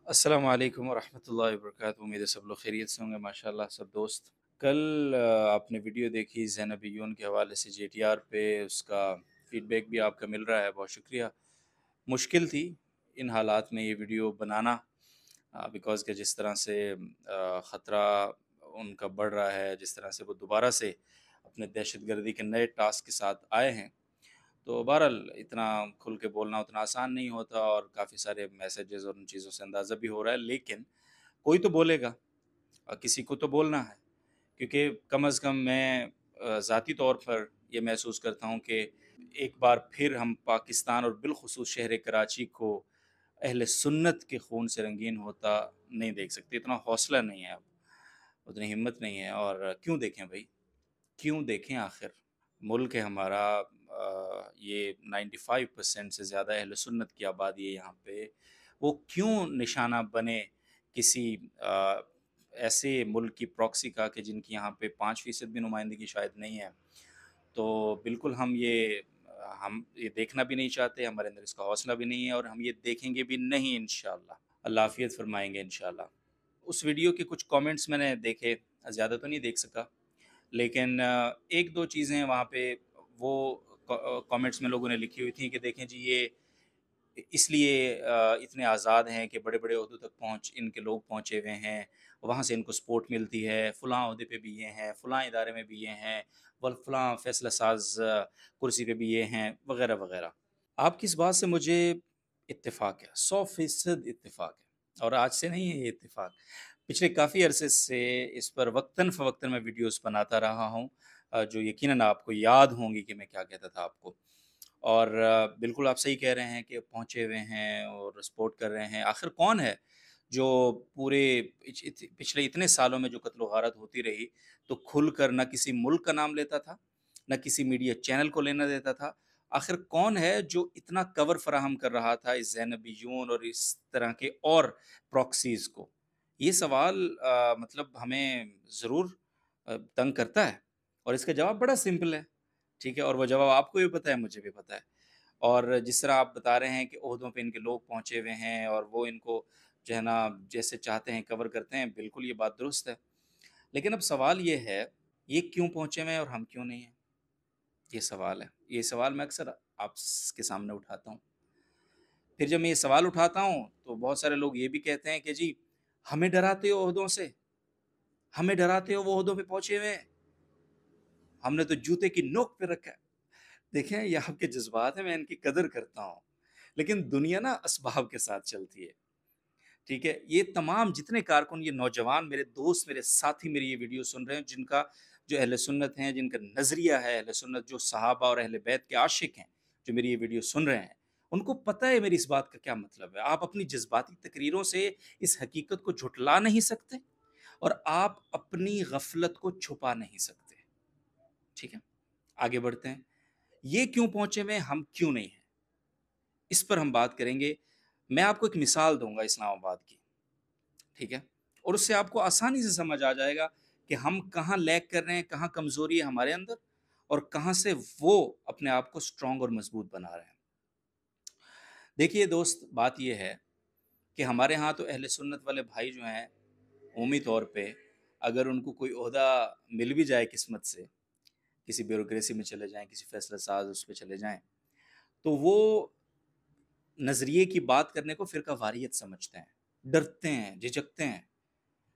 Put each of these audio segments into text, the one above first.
السلام علیکم ورحمۃ اللہ وبرکاتہ۔ امید ہے سب لوگ خیریت سے ہوں گے، ماشاءاللہ سب دوست۔ کل آپ نے ویڈیو دیکھی زینب یون کے حوالے سے جے ٹی آر پہ، اس کا فیڈ بیک بھی آپ کا مل رہا ہے، بہت شکریہ۔ مشکل تھی ان حالات میں یہ ویڈیو بنانا، بیکاز کہ جس طرح سے خطرہ ان کا بڑھ رہا ہے، جس طرح سے وہ دوبارہ سے اپنے دہشت گردی کے نئے ٹاسک کے ساتھ آئے ہیں، تو بہرحال اتنا کھل کے بولنا اتنا آسان نہیں ہوتا، اور کافی سارے میسیجز اور ان چیزوں سے اندازہ بھی ہو رہا ہے، لیکن کوئی تو بولے گا اور کسی کو تو بولنا ہے، کیونکہ کم از کم میں ذاتی طور پر یہ محسوس کرتا ہوں کہ ایک بار پھر ہم پاکستان اور بالخصوص شہر کراچی کو اہل سنت کے خون سے رنگین ہوتا نہیں دیکھ سکتے۔ اتنا حوصلہ نہیں ہے اب، اتنی ہمت نہیں ہے، اور کیوں دیکھیں بھائی، کیوں دیکھیں؟ آخر ملک ہے ہمارا، یہ 95% سے زیادہ اہل سنت کی آبادی ہے یہاں پہ، وہ کیوں نشانہ بنے کسی ایسے ملک کی پراکسی کا کہ جن کی یہاں پہ 5% بھی نمائندگی شاید نہیں ہے؟ تو بالکل ہم یہ دیکھنا بھی نہیں چاہتے، ہمارے اندر اس کا حوصلہ بھی نہیں ہے، اور ہم یہ دیکھیں گے بھی نہیں انشاءاللہ۔ اللہ عافیت فرمائیں گے انشاءاللہ۔ اس ویڈیو کے کچھ کامنٹس میں نے دیکھے، زیادہ تو نہیں دیکھ سکا، لیکن ایک دو چیزیں وہاں پہ وہ کامنٹس میں لوگوں نے لکھی ہوئی تھیں کہ دیکھیں جی، یہ اس لیے اتنے آزاد ہیں کہ بڑے بڑے عہدوں تک ان کے لوگ پہنچے ہوئے ہیں، وہاں سے ان کو سپورٹ ملتی ہے، فلاں عہدے پہ بھی یہ ہیں، فلاں ادارے میں بھی یہ ہیں، فلاں فیصلہ ساز کرسی پہ بھی یہ ہیں، وغیرہ وغیرہ۔ آپ کی اس بات سے مجھے اتفاق ہے، 100% اتفاق ہے، اور آج سے نہیں ہے یہ اتفاق، پچھلے کافی عرصے سے اس پر وقتاً فوقتاً میں ویڈیوز بناتا رہا ہوں، جو یقیناً آپ کو یاد ہوں گی کہ میں کیا کہتا تھا آپ کو۔ اور بالکل آپ صحیح کہہ رہے ہیں کہ پہنچے ہوئے ہیں اور سپورٹ کر رہے ہیں۔ آخر کون ہے جو پورے پچھلے اتنے سالوں میں جو قتل و غارت ہوتی رہی، تو کھل کر نہ کسی ملک کا نام لیتا تھا، نہ کسی میڈیا چینل کو لینا دیتا تھا؟ آخر کون ہے جو اتنا کور فراہم کر رہا تھا اس زینبیون اور اس طرح کے اور پراکسیز کو؟ یہ سوال مطلب ہمیں ضرور تنگ کرتا ہے، اور اس کا جواب بڑا سمپل ہے، ٹھیک ہے؟ اور وہ جواب آپ کو بھی پتہ ہے، مجھے بھی پتہ ہے۔ اور جس طرح آپ بتا رہے ہیں کہ عہدوں پہ ان کے لوگ پہنچے ہوئے ہیں اور وہ ان کو جو ہے نا جیسے چاہتے ہیں کور کرتے ہیں، بالکل یہ بات درست ہے، لیکن اب سوال یہ ہے، یہ کیوں پہنچے ہوئے ہیں اور ہم کیوں نہیں ہیں؟ یہ سوال ہے، یہ سوال میں اکثر آپ کے سامنے اٹھاتا ہوں۔ پھر جب میں یہ سوال اٹھاتا ہوں تو بہت سارے لوگ یہ بھی کہتے ہیں کہ جی، ہمیں ڈراتے ہو عہدوں سے، ہمیں ڈراتے ہو، وہ عہدوں پہ پہنچے ہوئے ہیں، ہم نے تو جوتے کی نوک پہ رکھا ہے۔ دیکھیں، یہ آپ کے جذبات ہیں، میں ان کی قدر کرتا ہوں، لیکن دنیا نا اسباب کے ساتھ چلتی ہے، ٹھیک ہے؟ یہ تمام جتنے کارکن، یہ نوجوان میرے دوست، میرے ساتھی میری یہ ویڈیو سن رہے ہیں، جن کا جو اہل سنت ہیں، جن کا نظریہ ہے اہل سنت، جو صحابہ اور اہل بیت کے عاشق ہیں، جو میری یہ ویڈیو سن رہے ہیں، ان کو پتہ ہے میری اس بات کا کیا مطلب ہے۔ آپ اپنی جذباتی تقریروں سے اس حقیقت کو جھٹلا نہیں سکتے، اور آپ اپنی غفلت کو چھپا نہیں سکتے، ٹھیک ہے؟ آگے بڑھتے ہیں۔ یہ کیوں پہنچے میں، ہم کیوں نہیں ہیں، اس پر ہم بات کریں گے۔ میں آپ کو ایک مثال دوں گا اسلام آباد کی، ٹھیک ہے؟ اور اس سے آپ کو آسانی سے سمجھ آ جائے گا کہ ہم کہاں لیک کر رہے ہیں، کہاں کمزوری ہے ہمارے اندر، اور کہاں سے وہ اپنے آپ کو سٹرونگ اور مضبوط بنا رہے ہیں۔ دیکھیے دوست، بات یہ ہے کہ ہمارے ہاں تو اہل سنت والے بھائی جو ہیں، عمومی طور پہ اگر ان کو کوئی عہدہ مل بھی جائے قسمت سے، کسی بیوروکریسی میں چلے جائیں، کسی فیصلہ ساز اس پہ چلے جائیں، تو وہ نظریے کی بات کرنے کو فرقہ واریت سمجھتے ہیں، ڈرتے ہیں، جھجکتے ہیں،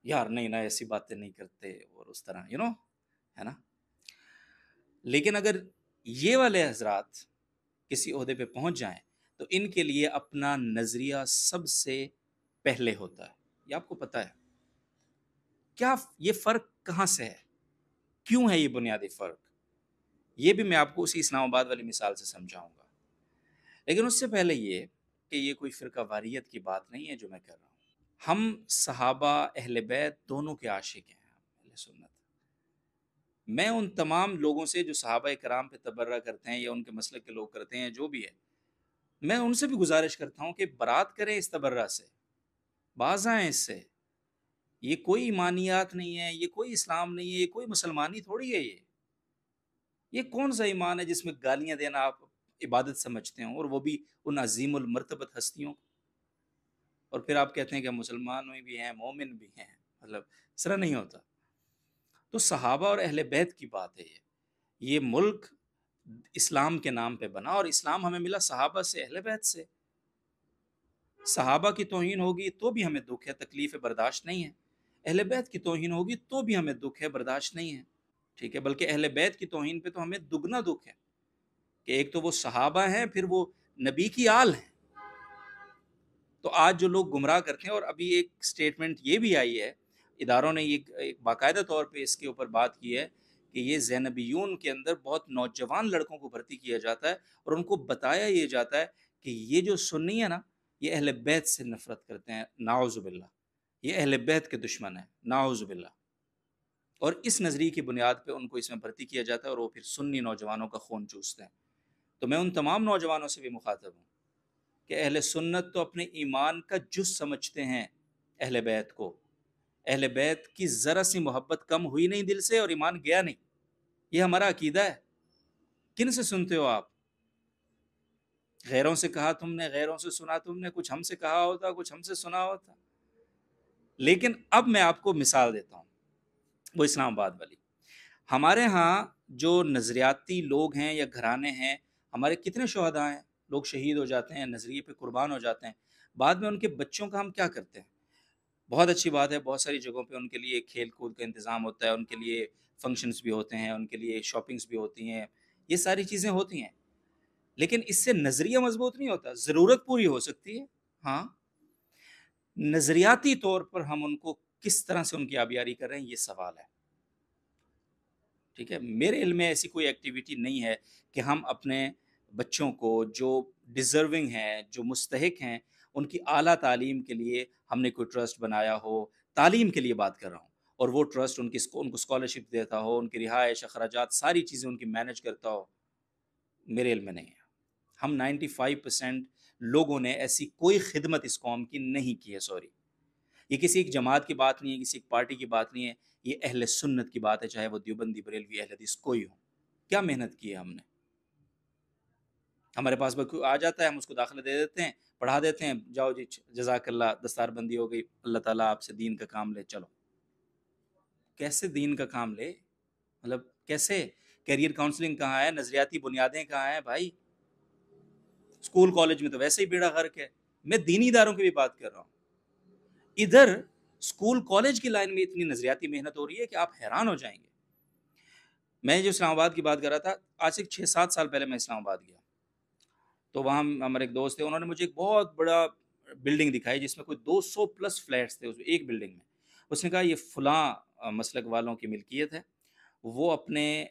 یار نہیں نا، ایسی باتیں نہیں کرتے، اور اس طرح ہے نا۔ لیکن اگر یہ والے حضرات کسی عہدے پہ پہنچ جائیں تو ان کے لیے اپنا نظریہ سب سے پہلے ہوتا ہے۔ یہ آپ کو پتہ ہے کیا؟ یہ فرق کہاں سے ہے؟ کیوں ہے یہ بنیادی فرق؟ یہ بھی میں آپ کو اسی اسلام آباد والی مثال سے سمجھاؤں گا، لیکن اس سے پہلے یہ کہ یہ کوئی فرقہ واریت کی بات نہیں ہے جو میں کر رہا ہوں۔ ہم صحابہ، اہل بیت دونوں کے عاشق ہیں، اہل سنت۔ میں ان تمام لوگوں سے جو صحابہ کرام پہ تبرہ کرتے ہیں یا ان کے مسلک کے لوگ کرتے ہیں، جو بھی ہے، میں ان سے بھی گزارش کرتا ہوں کہ برات کریں اس تبرہ سے، باز آئیں اس سے۔ یہ کوئی ایمانیات نہیں ہے، یہ کوئی اسلام نہیں ہے، یہ کوئی مسلمانی تھوڑی ہے۔ یہ کون سا ایمان ہے جس میں گالیاں دینا آپ عبادت سمجھتے ہیں، اور وہ بھی ان عظیم المرتبت ہستیوں کو؟ اور پھر آپ کہتے ہیں کہ ہم مسلمان بھی ہیں، مومن بھی ہیں، مطلب اس طرح نہیں ہوتا۔ تو صحابہ اور اہل بیت کی بات ہے یہ ملک اسلام کے نام پہ بنا، اور اسلام ہمیں ملا صحابہ سے، اہل بیت سے۔ صحابہ کی توہین ہوگی تو بھی ہمیں دکھ ہے، تکلیف ہے، برداشت نہیں ہے۔ اہل بیت کی توہین ہوگی تو بھی ہمیں دکھ ہے، برداشت نہیں ہے، ٹھیک ہے، بلکہ اہل بیت کی توہین پہ تو ہمیں دگنا دکھ ہے کہ ایک تو وہ صحابہ ہیں، پھر وہ نبی کی آل ہیں۔ تو آج جو لوگ گمراہ کرتے ہیں، اور ابھی ایک سٹیٹمنٹ یہ بھی آئی ہے، اداروں نے یہ ایک باقاعدہ طور پہ اس کے اوپر بات کی ہے کہ یہ زینبیون کے اندر بہت نوجوان لڑکوں کو بھرتی کیا جاتا ہے، اور ان کو بتایا یہ جاتا ہے کہ یہ جو سنی ہے نا، یہ اہل بیت سے نفرت کرتے ہیں، نعوذ باللہ، یہ اہل بیت کے دشمن ہیں، نعوذ باللہ۔ اور اس نظریے کی بنیاد پہ ان کو اس میں بھرتی کیا جاتا ہے، اور وہ پھر سنی نوجوانوں کا خون چوستے ہیں۔ تو میں ان تمام نوجوانوں سے بھی مخاطب ہوں کہ اہل سنت تو اپنے ایمان کا جز سمجھتے ہیں اہل بیت کو۔ اہل بیت کی ذرا سی محبت کم ہوئی نہیں دل سے، اور ایمان گیا نہیں۔ یہ ہمارا عقیدہ ہے۔ کن سے سنتے ہو آپ؟ غیروں سے کہا تم نے، غیروں سے سنا تم نے، کچھ ہم سے کہا ہوتا، کچھ ہم سے سنا ہوتا۔ لیکن اب میں آپ کو مثال دیتا ہوں، وہ اسلام آباد والی۔ ہمارے ہاں جو نظریاتی لوگ ہیں یا گھرانے ہیں، ہمارے کتنے شہداء ہیں، لوگ شہید ہو جاتے ہیں، نظریے پہ قربان ہو جاتے ہیں، بعد میں ان کے بچوں کا ہم کیا کرتے ہیں؟ بہت اچھی بات ہے، بہت ساری جگہوں پہ ان کے لیے کھیل کود کا انتظام ہوتا ہے، ان کے لیے فنکشنز بھی ہوتے ہیں، ان کے لیے شاپنگز بھی ہوتی ہیں، یہ ساری چیزیں ہوتی ہیں، لیکن اس سے نظریہ مضبوط نہیں ہوتا۔ ضرورت پوری ہو سکتی ہے، ہاں، نظریاتی طور پر ہم ان کو کس طرح سے ان کی آبیاری کر رہے ہیں، یہ سوال ہے، ٹھیک ہے۔ میرے علم میں ایسی کوئی ایکٹیویٹی نہیں ہے کہ ہم اپنے بچوں کو جو ڈیزرونگ ہیں، جو مستحق ہیں، ان کی اعلیٰ تعلیم کے لیے ہم نے کوئی ٹرسٹ بنایا ہو، تعلیم کے لیے بات کر رہا ہوں، اور وہ ٹرسٹ ان کو اسکالرشپ دیتا ہو، ان کی رہائش، اخراجات، ساری چیزیں ان کی مینج کرتا ہو، میرے علم میں نہیں ہے۔ ہم 95% لوگوں نے ایسی کوئی خدمت اس قوم کی نہیں کی ہے، سوری۔ یہ کسی ایک جماعت کی بات نہیں ہے، کسی ایک پارٹی کی بات نہیں ہے، یہ اہل سنت کی بات ہے، چاہے وہ دیوبندی، بریلوی، اہل حدیث کوئی ہو۔ کیا محنت کی ہے ہم نے؟ ہمارے پاس کوئی آ جاتا ہے، ہم اس کو داخلہ دے دیتے ہیں، پڑھا دیتے ہیں، جاؤ جی جزاک اللہ، دستار بندی ہو گئی، اللہ تعالیٰ آپ سے دین کا کام لے، چلو۔ کیسے دین کا کام لے؟ مطلب کیسے؟ کیریئر کاؤنسلنگ کہاں ہے؟ نظریاتی بنیادیں کہاں ہیں بھائی؟ اسکول کالج میں تو ویسے ہی بیڑا غرق ہے۔ میں دینی اداروں کی بھی بات کر رہا ہوں۔ ادھر اسکول کالج کی لائن میں اتنی نظریاتی محنت ہو رہی ہے کہ آپ حیران ہو جائیں گے۔ میں جو اسلام آباد کی بات کر رہا تھا، آج سے 6-7 سال پہلے میں اسلام آباد گیا، تو وہاں ہمارے ایک دوست تھے، انہوں نے مجھے ایک بہت بڑا بلڈنگ دکھائی جس میں کوئی 200 پلس فلیٹس تھے اس ایک بلڈنگ میں۔ اس نے کہا یہ فلاں مسلک والوں کی ملکیت ہے، وہ اپنے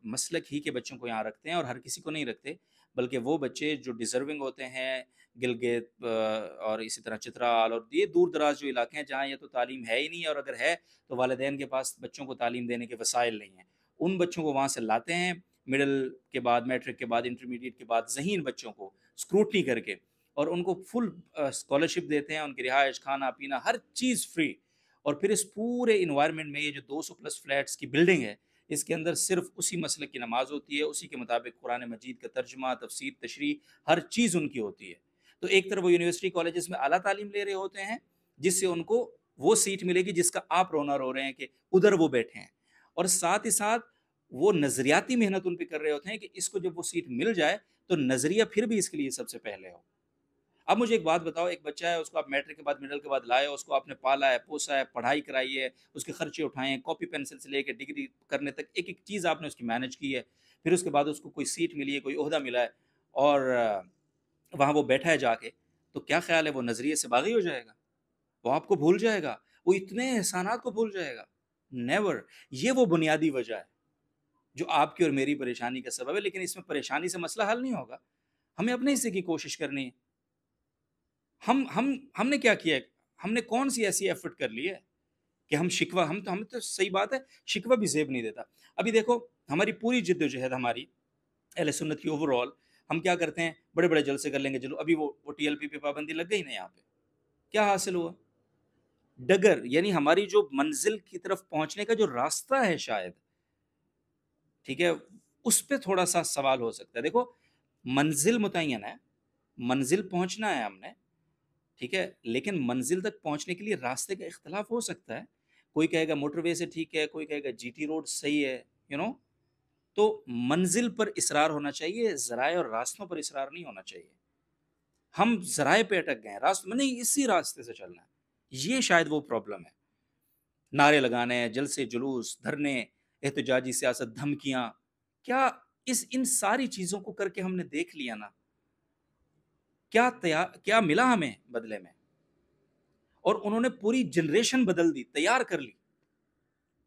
مسلک ہی کے بچوں کو یہاں رکھتے ہیں، اور ہر کسی کو نہیں رکھتے، بلکہ وہ بچے جو ڈیزرونگ ہوتے ہیں، گلگت اور اسی طرح چترال اور یہ دور دراز جو علاقے ہیں جہاں یہ تو تعلیم ہے ہی نہیں، اور اگر ہے تو والدین کے پاس بچوں کو تعلیم دینے کے وسائل نہیں ہیں، ان بچوں کو وہاں سے لاتے ہیں، مڈل کے بعد، میٹرک کے بعد، انٹرمیڈیٹ کے بعد، ذہین بچوں کو اسکروٹنی کر کے، اور ان کو فل اسکالرشپ دیتے ہیں، ان کی رہائش، کھانا پینا، ہر چیز فری۔ اور پھر اس پورے انوائرمنٹ میں یہ جو 200 پلس فلیٹس کی بلڈنگ ہے، اس کے اندر صرف اسی مسلک کی نماز ہوتی ہے، اسی کے مطابق قرآن مجید کا ترجمہ، تفسیر، تشریح، ہر چیز ان کی ہوتی ہے۔ تو ایک طرف وہ یونیورسٹی کالجز میں اعلیٰ تعلیم لے رہے ہوتے ہیں، جس سے ان کو وہ سیٹ ملے گی جس کا آپ رونر ہو رہے ہیں کہ ادھر وہ بیٹھے ہیں، اور ساتھ ہی ساتھ وہ نظریاتی محنت ان پہ کر رہے ہوتے ہیں کہ اس کو جب وہ سیٹ مل جائے تو نظریہ پھر بھی اس کے لیے سب سے پہلے ہو۔ اب مجھے ایک بات بتاؤ، ایک بچہ ہے، اس کو آپ میٹرک کے بعد، مڈل کے بعد لائے، اس کو آپ نے پالا ہے، پوسا ہے، پڑھائی کرائی ہے، اس کے خرچے اٹھائے ہیں، کاپی پینسل سے لے کے ڈگری کرنے تک ایک ایک چیز آپ نے اس کی مینج کی ہے، پھر اس کے بعد اس کو کوئی سیٹ ملی ہے، کوئی عہدہ ملا ہے، اور وہاں وہ بیٹھا ہے جا کے، تو کیا خیال ہے وہ نظریے سے باغی ہو جائے گا؟ وہ آپ کو بھول جائے گا؟ وہ اتنے احسانات کو بھول جائے گا؟ نیور۔ یہ وہ بنیادی وجہ ہے جو آپ کی اور میری پریشانی کا سبب ہے، لیکن اس میں پریشانی سے مسئلہ حل نہیں ہوگا، ہمیں اپنے حصے کی کوشش کرنی ہے۔ ہم نے کیا کیا ہے؟ ہم نے کون سی ایسی ایفرٹ کر لی ہے کہ ہم شکوہ، ہم تو صحیح بات ہے، شکوہ بھی زیب نہیں دیتا۔ ابھی دیکھو ہماری پوری جد و جہد، ہماری اہل سنت کی اوور آل، ہم کیا کرتے ہیں؟ بڑے بڑے جلسے کر لیں گے، چلو ابھی وہ ٹی ایل پی پہ پابندی لگ گئی نا، یہاں پہ کیا حاصل ہوا؟ ڈگر، یعنی ہماری جو منزل کی طرف پہنچنے کا جو راستہ ہے شاید، ٹھیک ہے، اس پہ تھوڑا سا سوال ہو سکتا ہے۔ دیکھو منزل متعین ہے، منزل پہنچنا ہے ہم نے، ٹھیک ہے، لیکن منزل تک پہنچنے کے لیے راستے کا اختلاف ہو سکتا ہے، کوئی کہے گا موٹر وے سے ٹھیک ہے، کوئی کہے گا جی ٹی روڈ صحیح ہے، تو منزل پر اصرار ہونا چاہیے، ذرائع اور راستوں پر اصرار نہیں ہونا چاہیے۔ ہم ذرائع پہ اٹک گئے ہیں، راستوں میں نہیں، اسی راستے سے چلنا ہے، یہ شاید وہ پرابلم ہے۔ نعرے لگانے، جلسے جلوس، دھرنے، احتجاجی سیاست، دھمکیاں، کیا ان ساری چیزوں کو کر کے ہم نے دیکھ لیا نا، کیا ملا ہمیں بدلے میں؟ اور انہوں نے پوری جنریشن بدل دی، تیار کر لی،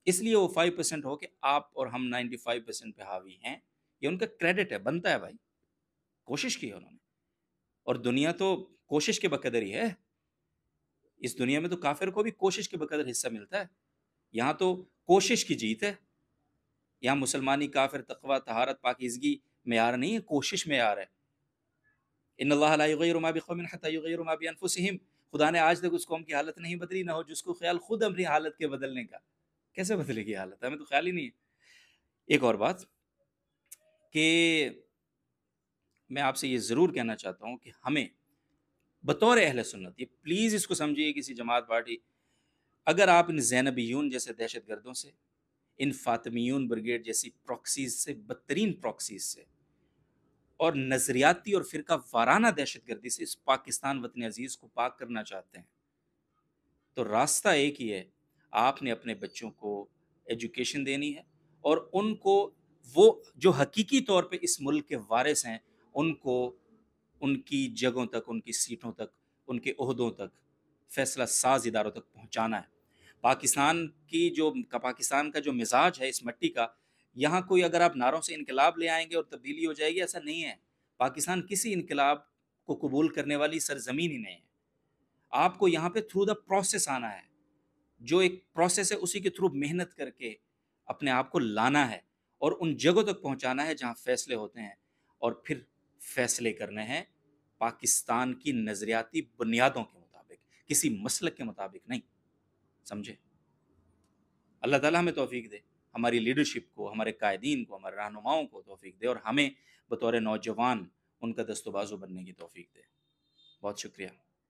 اس لیے وہ 5% ہو کہ آپ اور ہم 95% پہ حاوی ہیں، یہ ان کا کریڈٹ ہے، بنتا ہے بھائی، کوشش کی ہے انہوں نے، اور دنیا تو کوشش کے بقدر ہی ہے، اس دنیا میں تو کافر کو بھی کوشش کے بقدر حصہ ملتا ہے، یہاں تو کوشش کی جیت ہے، یہاں مسلمانی، کافر، تقوی، طہارت، پاکیزگی معیار نہیں ہے، کوشش معیار ہے۔ ان اللہ لا یغیر ما بقوم حتی یغیر ما بانفسہم، خدا نے آج تک اس قوم کی حالت نہیں بدلی، نہ ہو جس کو خیال خود اپنی حالت کے بدلنے کا، کیسے بدلے گی حالت؟ ہمیں تو خیال ہی نہیں ہے۔ ایک اور بات کہ میں آپ سے یہ ضرور کہنا چاہتا ہوں کہ ہمیں بطور اہل سنت، یہ پلیز اس کو سمجھیے کسی جماعت پارٹی، اگر آپ ان زینبیون جیسے دہشت گردوں سے، ان فاطمیون بریگیڈ جیسی پروکسیز سے، بدترین پروکسیز سے، اور نظریاتی اور فرقہ وارانہ دہشت گردی سے اس پاکستان وطن عزیز کو پاک کرنا چاہتے ہیں، تو راستہ ایک ہی ہے، آپ نے اپنے بچوں کو ایجوکیشن دینی ہے، اور ان کو وہ جو حقیقی طور پہ اس ملک کے وارث ہیں، ان کو ان کی جگہوں تک، ان کی سیٹوں تک، ان کے عہدوں تک، فیصلہ ساز اداروں تک پہنچانا ہے۔ پاکستان کا جو مزاج ہے اس مٹی کا، یہاں کوئی اگر آپ نعروں سے انقلاب لے آئیں گے اور تبدیلی ہو جائے گی، ایسا نہیں ہے۔ پاکستان کسی انقلاب کو قبول کرنے والی سرزمین ہی نہیں ہے۔ آپ کو یہاں پہ تھرو دا پروسیس آنا ہے، جو ایک پروسیس ہے اسی کے تھرو محنت کر کے اپنے آپ کو لانا ہے، اور ان جگہوں تک پہنچانا ہے جہاں فیصلے ہوتے ہیں، اور پھر فیصلے کرنے ہیں پاکستان کی نظریاتی بنیادوں کے مطابق، کسی مسلک کے مطابق نہیں، سمجھے؟ اللہ تعالیٰ ہمیں توفیق دے، ہماری لیڈرشپ کو، ہمارے قائدین کو، ہمارے رہنماؤں کو توفیق دے، اور ہمیں بطور نوجوان ان کا دست و بازو بننے کی توفیق دے۔ بہت شکریہ۔